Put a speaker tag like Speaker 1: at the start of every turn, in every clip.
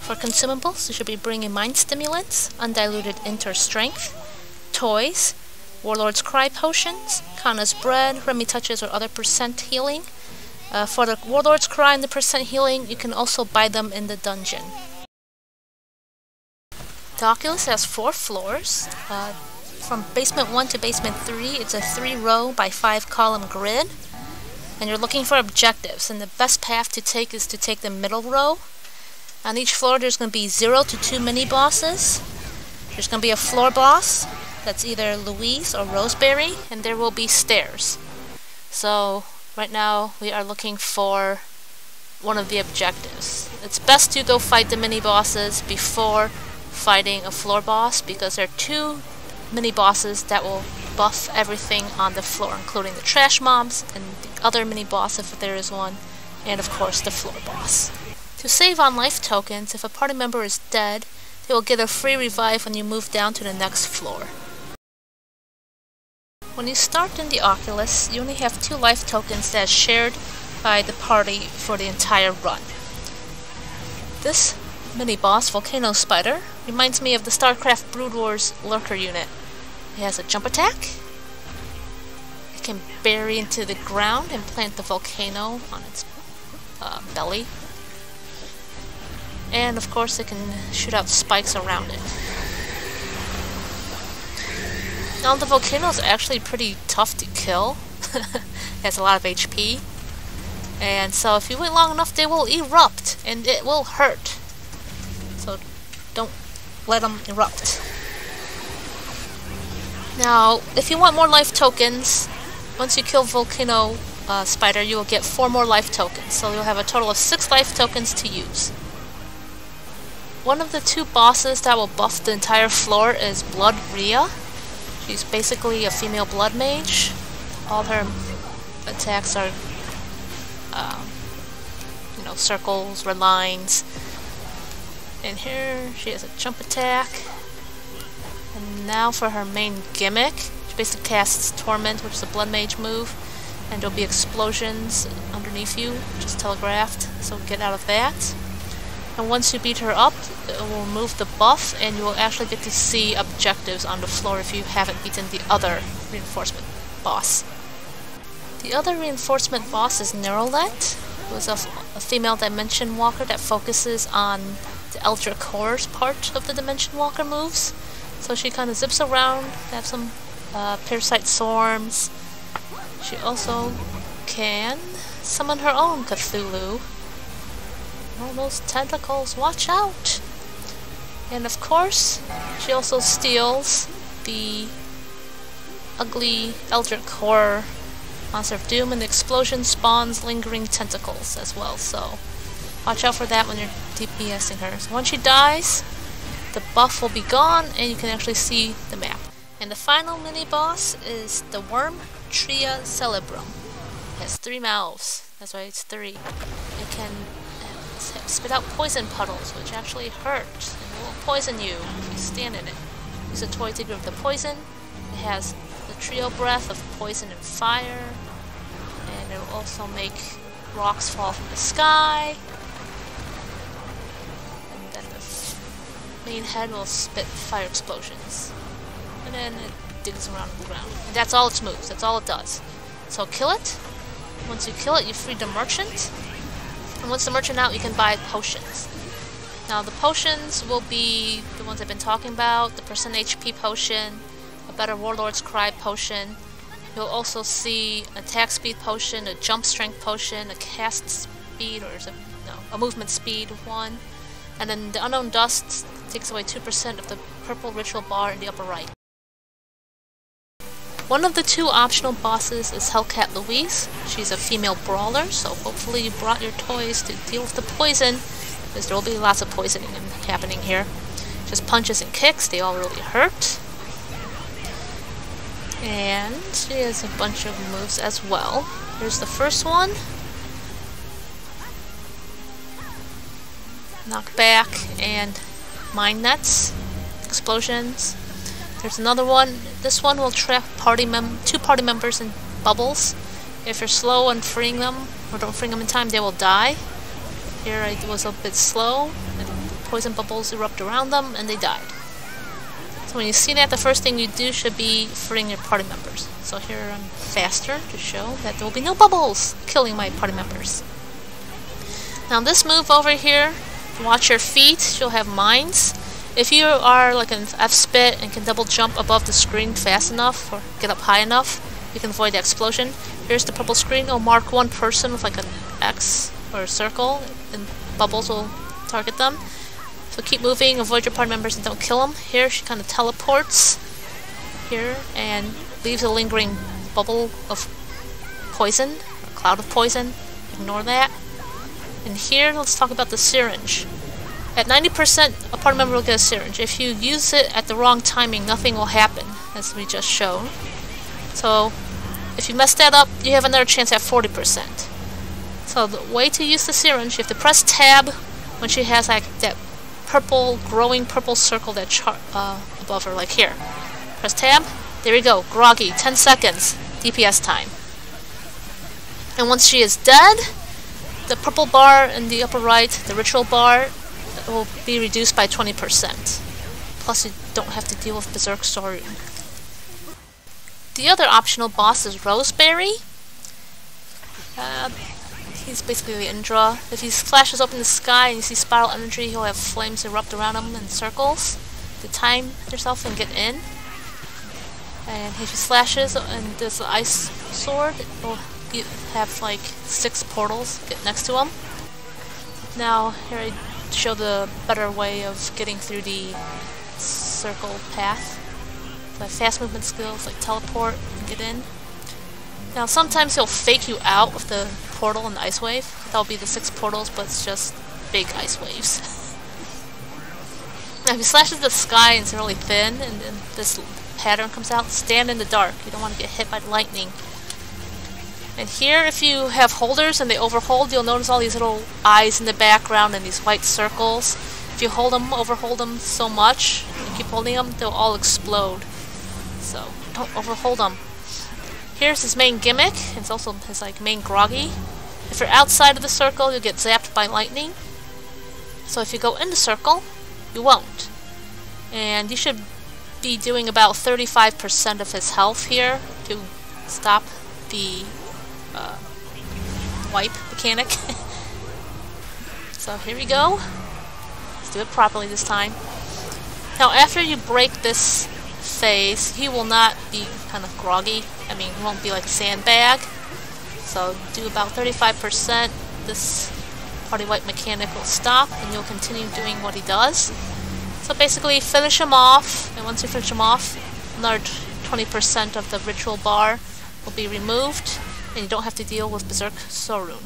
Speaker 1: For consumables, you should be bringing mind stimulants, undiluted inter strength, toys, Warlord's Cry potions, Kana's bread, Remy touches, or other percent healing. For the Warlord's Cry and the percent healing, you can also buy them in the dungeon. The Oculus has 4 floors. From basement 1 to basement 3, it's a 3-row by 5-column grid. And you're looking for objectives, and the best path to take is to take the middle row. On each floor there's going to be 0 to 2 mini-bosses. There's going to be a floor boss, that's either Louise or Roseberry, and there will be stairs. So, right now we are looking for one of the objectives. It's best to go fight the mini-bosses before fighting a floor boss, because there are 2 mini-bosses that will buff everything on the floor, including the trash mobs and the other mini-boss if there is one, and of course the floor boss. To save on life tokens, if a party member is dead, they will get a free revive when you move down to the next floor. When you start in the Oculus, you only have 2 life tokens that is shared by the party for the entire run. This mini-boss, Volcano Spider, reminds me of the StarCraft Brood Wars Lurker unit. It has a jump attack. It can bury into the ground and plant the volcano on its belly. And of course it can shoot out spikes around it. Now the volcano is actually pretty tough to kill. It has a lot of HP. And so if you wait long enough they will erupt and it will hurt. So don't let them erupt. Now if you want more life tokens, once you kill Volcano Spider you will get 4 more life tokens. So you'll have a total of 6 life tokens to use. One of the 2 bosses that will buff the entire floor is Blood Rhea. She's basically a female blood mage. All her attacks are, circles, red lines. And here she has a jump attack. And now for her main gimmick, she basically casts Torment, which is a blood mage move. And there'll be explosions underneath you, just telegraphed, so get out of that. And once you beat her up, it will remove the buff, and you will actually get to see objectives on the floor if you haven't beaten the other reinforcement boss. The other reinforcement boss is Nerolotte, who is a female Dimension Walker that focuses on the Eldritch Horrors part of the Dimension Walker moves. So she kind of zips around, have some parasite swarms. She also can summon her own Cthulhu. All those tentacles, watch out! And of course, she also steals the ugly Eldritch Horror Monster of Doom, and the explosion spawns lingering tentacles as well, so watch out for that when you're DPSing her. So once she dies, the buff will be gone and you can actually see the map. And the final mini-boss is the worm Tria Celebrum. It has 3 mouths, that's why it's 3. It can spit out poison puddles, which actually hurt, and it will poison you if you stand in it. Use a toy to grip the poison. It has the trio breath of poison and fire, and it will also make rocks fall from the sky. And then the main head will spit fire explosions. And then it digs around the ground. And that's all its moves, that's all it does. So kill it. Once you kill it, you free the merchant. And once the merchant out, you can buy potions. Now the potions will be the ones I've been talking about, the percent HP potion, a better Warlord's Cry potion. You'll also see an attack speed potion, a jump strength potion, a cast speed, or a movement speed one. And then the Unknown Dust takes away 2% of the purple ritual bar in the upper right. One of the 2 optional bosses is Hellcat Louise. She's a female brawler, so hopefully you brought your toys to deal with the poison, because there will be lots of poisoning happening here. Just punches and kicks, they all really hurt. And she has a bunch of moves as well. Here's the first one. Knockback and mine nets, explosions. There's another one. This one will trap 2 party members in bubbles. If you're slow on freeing them, or don't free them in time, they will die. Here I was a bit slow, and poison bubbles erupt around them, and they died. So when you see that, the first thing you do should be freeing your party members. So here I'm faster to show that there will be no bubbles killing my party members. Now this move over here, watch your feet, you'll have mines. If you are like an F-spit and can double jump above the screen fast enough, or get up high enough, you can avoid the explosion. Here's the purple screen. It'll mark one person with like an X or a circle, and bubbles will target them. So keep moving, avoid your party members and don't kill them. Here she kind of teleports here and leaves a lingering bubble of poison, or cloud of poison. Ignore that. And here, let's talk about the syringe. At 90%, a party member will get a syringe. If you use it at the wrong timing, nothing will happen, as we just showed. So, if you mess that up, you have another chance at 40%. So, the way to use the syringe, you have to press tab when she has like that purple, growing purple circle that above her, like here. Press tab. There we go. Groggy. 10 seconds. DPS time. And once she is dead, the purple bar in the upper right, the ritual bar, will be reduced by 20%. Plus you don't have to deal with Berserk Soryun. The other optional boss is Roseberry. He's basically the Indra. If he flashes open the sky and you see spiral energy, he'll have flames erupt around him in circles. To time yourself and get in. And if he slashes and does the ice sword, it'll have like 6 portals get next to him. Now here I show the better way of getting through the circle path. So I have fast movement skills like teleport and get in. Now sometimes he'll fake you out with the portal and the ice wave. That'll be the 6 portals, but it's just big ice waves. Now if he slashes the sky and it's really thin and this pattern comes out, stand in the dark. You don't want to get hit by lightning. And here, if you have holders and they overhold, you'll notice all these little eyes in the background and these white circles. If you hold them, overhold them so much, and keep holding them, they'll all explode. So, don't overhold them. Here's his main gimmick. It's also his like main groggy. If you're outside of the circle, you'll get zapped by lightning. So if you go in the circle, you won't. And you should be doing about 35% of his health here to stop the wipe mechanic. So here we go. Let's do it properly this time. Now after you break this phase, he will not be kind of groggy. I mean, he won't be like a sandbag. So do about 35%. This party wipe mechanic will stop and you'll continue doing what he does. So basically finish him off, and once you finish him off, another 20% of the ritual bar will be removed, and you don't have to deal with Berserk Soryun.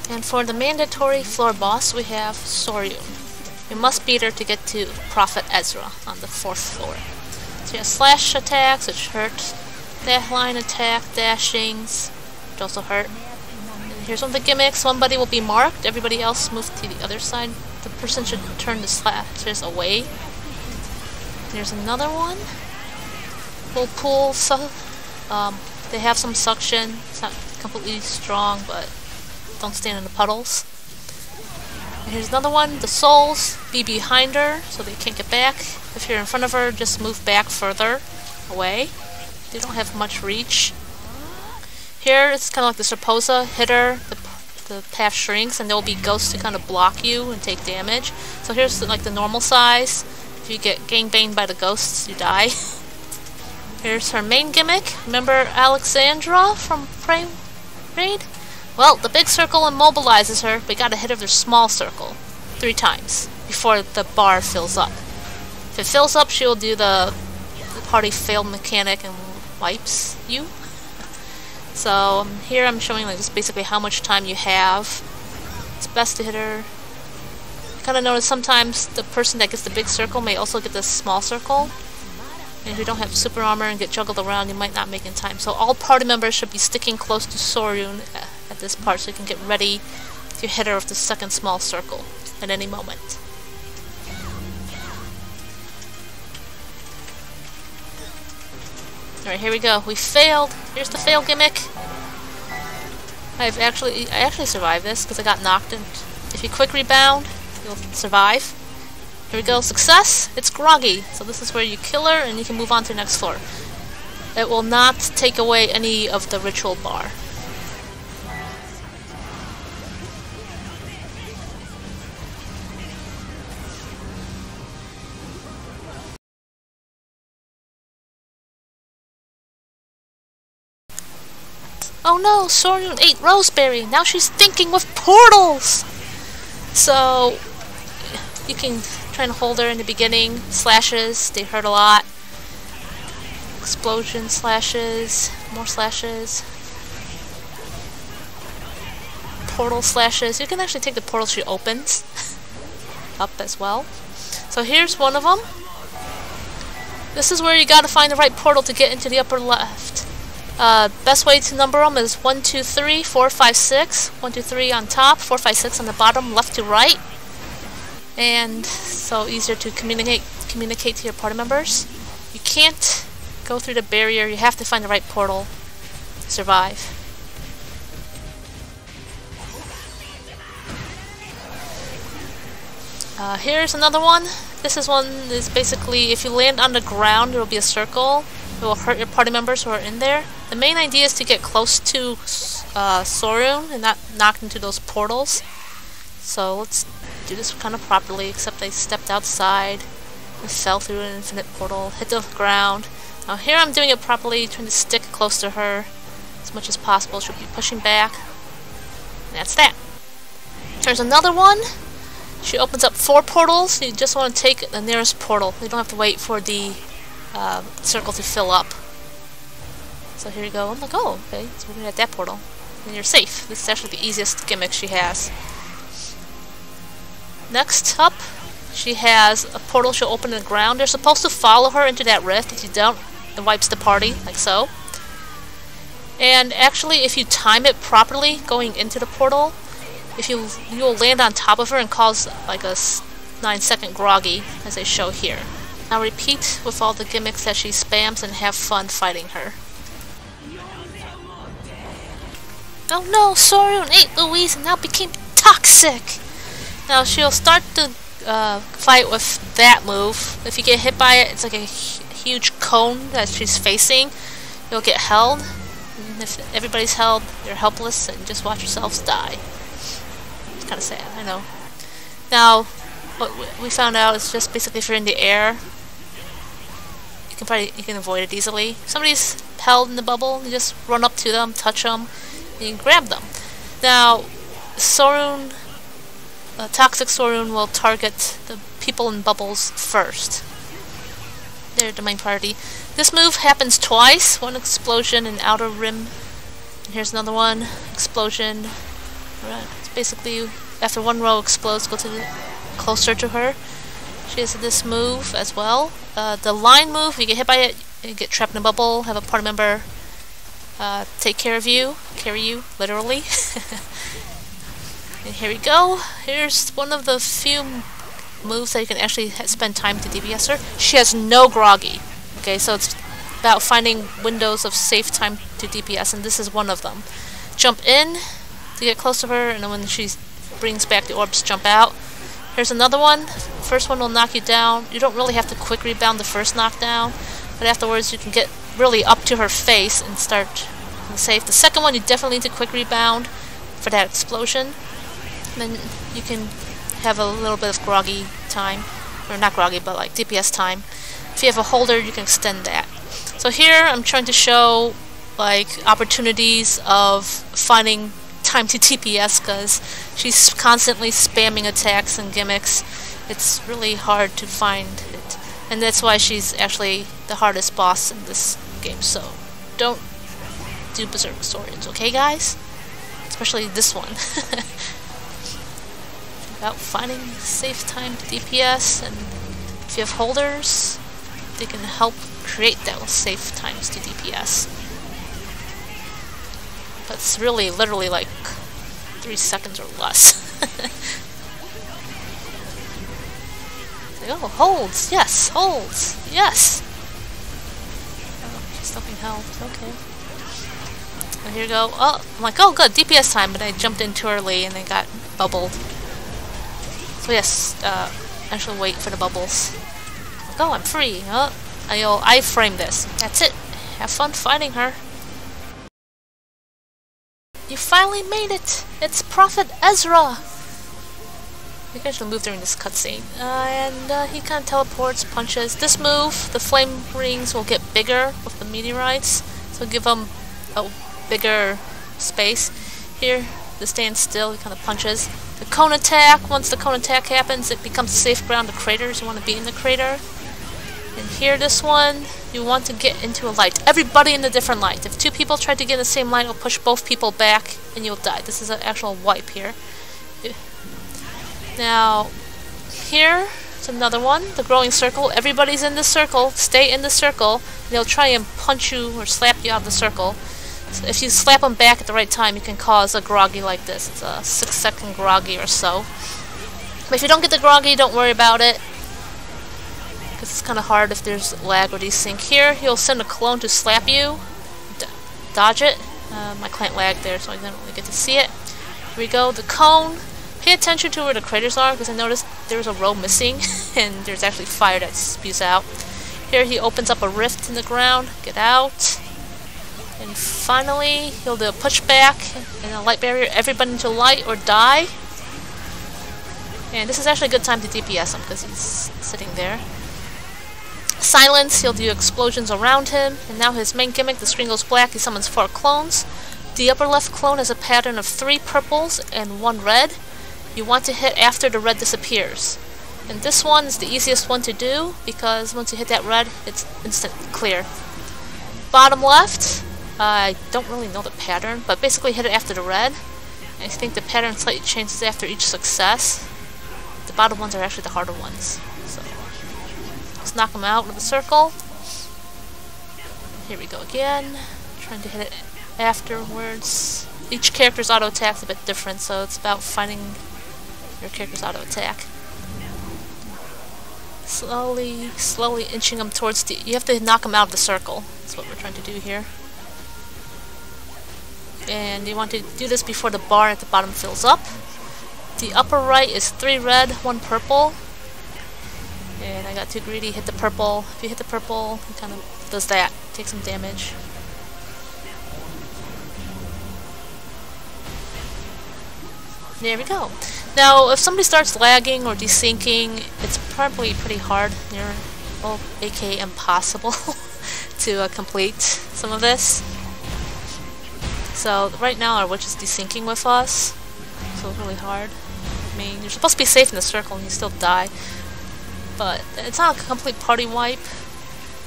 Speaker 1: And for the mandatory floor boss, we have Soryun. You must beat her to get to Prophet Ezra on the 4th floor. So you have slash attacks, which hurt, dash line attack, dashings, which also hurt. And here's one of the gimmicks. One buddy will be marked, everybody else move to the other side. The person should turn the slashes away. There's another one. Pool, so they have some suction. It's not completely strong, but don't stand in the puddles. And here's another one. The souls, be behind her so they can't get back. If you're in front of her, just move back further away. They don't have much reach. Here, it's kind of like the Serposa. Hit her, the path shrinks, and there will be ghosts to kind of block you and take damage. So here's like the normal size. If you get gangbanged by the ghosts, you die. Here's her main gimmick. Remember Alexandra from Prey Raid? Well, the big circle immobilizes her, but you gotta hit her with the small circle 3 times before the bar fills up. If it fills up, she will do the party fail mechanic and wipes you. So here I'm showing like just basically how much time you have. It's best to hit her. You kind of notice sometimes the person that gets the big circle may also get the small circle. And if you don't have super armor and get juggled around, you might not make in time. So all party members should be sticking close to Soryun at this part so you can get ready to hit her with the second small circle at any moment. Alright, here we go. We failed. Here's the fail gimmick. I actually survived this because I got knocked, and if you quick rebound, you'll survive. Here we go, success! It's groggy. So this is where you kill her and you can move on to the next floor. It will not take away any of the ritual bar. Oh no, Soryun ate Roseberry! Now she's thinking with portals! So, you can try and hold her in the beginning. Slashes, they hurt a lot. Explosion slashes, more slashes. Portal slashes. You can actually take the portal she opens up as well. So here's one of them. This is where you gotta find the right portal to get into the upper left. Best way to number them is 1, 2, 3, 4, 5, 6. 1, 2, 3 on top, 4, 5, 6 on the bottom, left to right. And so easier to communicate to your party members. You can't go through the barrier, you have to find the right portal to survive. Here's another one. This is basically, if you land on the ground, there will be a circle. It will hurt your party members who are in there. The main idea is to get close to Soryun and not knocked into those portals. So let's do this kind of properly, except I stepped outside and fell through an infinite portal, hit the ground. Now here I'm doing it properly, trying to stick close to her as much as possible. She'll be pushing back. And that's that. There's another one. She opens up 4 portals. You just want to take the nearest portal. You don't have to wait for the circle to fill up. So here you go. I'm like, oh, okay, so we're at that portal. And you're safe. This is actually the easiest gimmick she has. Next up, she has a portal she'll open in the ground. You're supposed to follow her into that rift. If you don't, it wipes the party, like so. And actually, if you time it properly, going into the portal, you'll land on top of her and cause like a 9-second groggy, as they show here. Now repeat with all the gimmicks that she spams and have fun fighting her. Oh no, Soryun ate Louise and now became toxic! Now she'll start the fight with that move. If you get hit by it, it's like a huge cone that she's facing. You'll get held. And if everybody's held, you're helpless and just watch yourselves die. It's kind of sad, I know. Now, what we found out is just basically if you're in the air, you can avoid it easily. If somebody's held in the bubble, you just run up to them, touch them, and you can grab them. Now, Soryun, Toxic Soryun will target the people in bubbles first. They're the main priority. This move happens twice. One explosion in outer rim. And here's another one. Explosion. It's basically, after one row explodes, go to closer to her. She has this move as well. The line move, you get hit by it, you get trapped in a bubble, have a party member take care of you, carry you, literally. And here we go. Here's one of the few moves that you can actually spend time to DPS her. She has no groggy. Okay, so it's about finding windows of safe time to DPS, and this is one of them. Jump in to get close to her, and then when she brings back the orbs, jump out. Here's another one. First one will knock you down. You don't really have to quick rebound the first knockdown, but afterwards you can get really up to her face and start safe. The second one you definitely need to quick rebound for that explosion. And then you can have a little bit of groggy time, or not groggy, but like DPS time. If you have a holder, you can extend that. So here I'm trying to show like opportunities of finding time to DPS because she's constantly spamming attacks and gimmicks. It's really hard to find it, and that's why she's actually the hardest boss in this game. So don't do Berserk Soryuns, okay guys? Especially this one. About finding safe time to DPS, and if you have holders, they can help create those safe times to DPS. But it's really, literally like 3 seconds or less. Like, oh, holds, yes, holds, yes! Oh, she's still being held, okay. And here we go. Oh, I'm like, oh good, DPS time, but I jumped in too early and I got bubbled. So yes, actually wait for the bubbles. Like, oh, I'm free. Oh, I frame this. That's it. Have fun fighting her. You finally made it! It's Prophet Ezra! You guys should move during this cutscene. And he kind of teleports, punches. This move, the flame rings will get bigger with the meteorites, so give them a bigger space. Here, the stand still, he kind of punches. The cone attack, once the cone attack happens, it becomes safe ground to craters. You want to be in the crater. And here, this one, you want to get into a light. Everybody in a different light. If two people try to get in the same light, it'll push both people back, and you'll die. This is an actual wipe here. Now, here is another one, the growing circle. Everybody's in the circle. Stay in the circle. They'll try and punch you or slap you out of the circle. So if you slap them back at the right time, you can cause a groggy like this. It's a 6-second groggy or so. But if you don't get the groggy, don't worry about it, because it's kind of hard if there's lag or desync. Here, he'll send a clone to slap you. Dodge it. My client lagged there, so I didn't really get to see it. Here we go. The cone. Pay attention to where the craters are, because I noticed there's a row missing, and there's actually fire that spews out. Here he opens up a rift in the ground. Get out. And finally, he'll do a pushback and a light barrier. Everybody into light or die. And this is actually a good time to DPS him, because he's sitting there. Silence, he'll do explosions around him. And now his main gimmick, the screen goes black, he summons 4 clones. The upper left clone has a pattern of 3 purples and 1 red. You want to hit after the red disappears. And this one is the easiest one to do, because once you hit that red, it's instant clear. Bottom left, I don't really know the pattern, but basically hit it after the red. I think the pattern slightly changes after each success. The bottom ones are actually the harder ones. So let's knock them out with a circle. Here we go again. Trying to hit it afterwards. Each character's auto attack's a bit different, so it's about finding your character's auto attack. Slowly inching them towards the... You have to knock them out of the circle. That's what we're trying to do here. And you want to do this before the bar at the bottom fills up. The upper right is 3 red, 1 purple. And I got too greedy, hit the purple. If you hit the purple, it kind of does that. Take some damage. There we go. Now, if somebody starts lagging or desyncing, it's probably pretty hard, well, aka impossible, to complete some of this. So, right now our witch is desyncing with us, so it's really hard. I mean, you're supposed to be safe in the circle and you still die, but it's not a complete party wipe.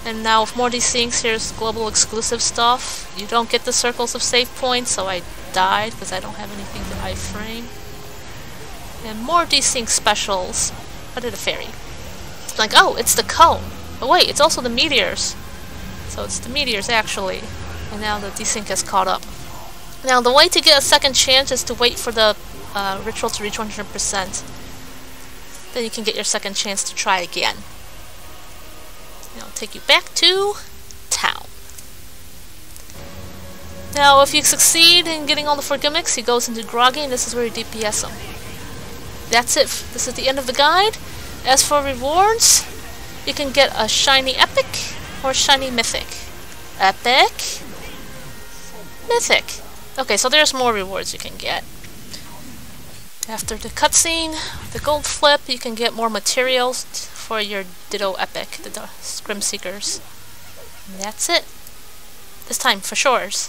Speaker 1: And now with more desyncs, here's global exclusive stuff. You don't get the circles of save points, so I died because I don't have anything to iframe. And more desync specials. What did a fairy? It's like, oh, it's the cone. But wait, it's also the meteors. So it's the meteors, actually. And now the desync has caught up. Now, the way to get a second chance is to wait for the ritual to reach 100%. Then you can get your second chance to try again. Now, I'll take you back to town. Now, if you succeed in getting all the 4 gimmicks, he goes into Groggy, and this is where you DPS him. That's it. This is the end of the guide. As for rewards, you can get a shiny epic or shiny mythic. Epic, mythic. Okay, so there's more rewards you can get. After the cutscene, the gold flip, you can get more materials for your Ditto epic, the Scrim Seekers. And that's it. This time for shores.